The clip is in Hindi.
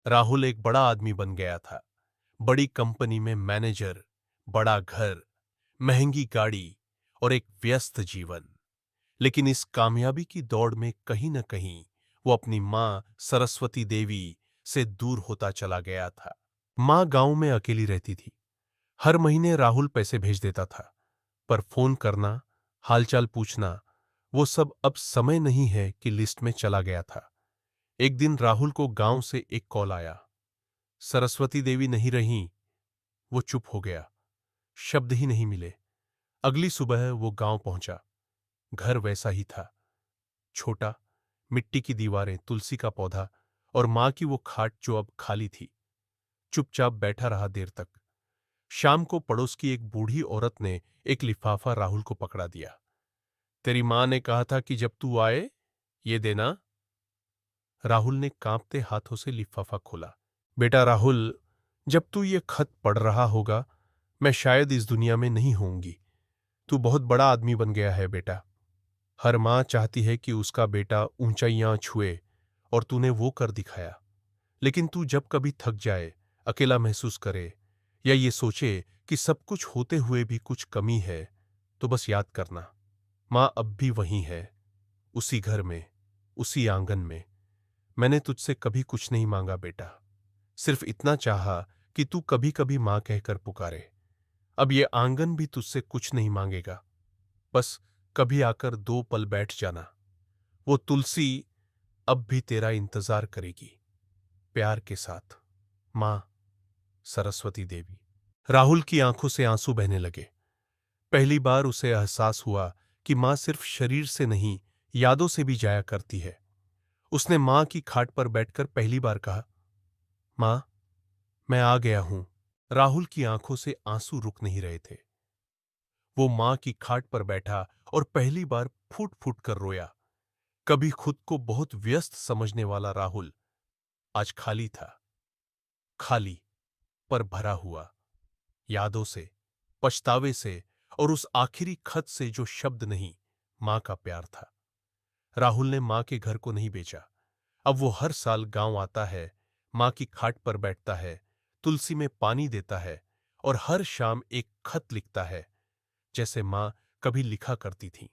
राहुल एक बड़ा आदमी बन गया था। बड़ी कंपनी में मैनेजर, बड़ा घर, महंगी गाड़ी और एक व्यस्त जीवन। लेकिन इस कामयाबी की दौड़ में कहीं न कहीं वो अपनी माँ सरस्वती देवी से दूर होता चला गया था। माँ गांव में अकेली रहती थी। हर महीने राहुल पैसे भेज देता था, पर फोन करना, हालचाल पूछना, वो सब अब समय नहीं है कि लिस्ट में चला गया था। एक दिन राहुल को गांव से एक कॉल आया। सरस्वती देवी नहीं रहीं। वो चुप हो गया। शब्द ही नहीं मिले। अगली सुबह वो गांव पहुंचा। घर वैसा ही था, छोटा, मिट्टी की दीवारें, तुलसी का पौधा और मां की वो खाट जो अब खाली थी। चुपचाप बैठा रहा देर तक। शाम को पड़ोस की एक बूढ़ी औरत ने एक लिफाफा राहुल को पकड़ा दिया। तेरी मां ने कहा था कि जब तू आए ये देना। राहुल ने कांपते हाथों से लिफाफा खोला। बेटा राहुल, जब तू ये खत पढ़ रहा होगा, मैं शायद इस दुनिया में नहीं होऊंगी। तू बहुत बड़ा आदमी बन गया है बेटा। हर मां चाहती है कि उसका बेटा ऊंचाइयां छुए, और तूने वो कर दिखाया। लेकिन तू जब कभी थक जाए, अकेला महसूस करे, या ये सोचे कि सब कुछ होते हुए भी कुछ कमी है, तो बस याद करना, मां अब भी वहीं है, उसी घर में, उसी आंगन में। मैंने तुझसे कभी कुछ नहीं मांगा बेटा, सिर्फ इतना चाहा कि तू कभी कभी मां कहकर पुकारे। अब ये आंगन भी तुझसे कुछ नहीं मांगेगा, बस कभी आकर 2 पल बैठ जाना। वो तुलसी अब भी तेरा इंतजार करेगी। प्यार के साथ, मां सरस्वती देवी। राहुल की आंखों से आंसू बहने लगे। पहली बार उसे एहसास हुआ कि मां सिर्फ शरीर से नहीं, यादों से भी जाया करती है। उसने मां की खाट पर बैठकर पहली बार कहा, मां, मैं आ गया हूं। राहुल की आंखों से आंसू रुक नहीं रहे थे। वो मां की खाट पर बैठा और पहली बार फूट फूट कर रोया। कभी खुद को बहुत व्यस्त समझने वाला राहुल आज खाली था। खाली, पर भरा हुआ, यादों से, पछतावे से और उस आखिरी खत से जो शब्द नहीं, मां का प्यार था। राहुल ने मां के घर को नहीं बेचा। अब वो हर साल गांव आता है, मां की खाट पर बैठता है, तुलसी में पानी देता है और हर शाम एक खत लिखता है, जैसे मां कभी लिखा करती थी।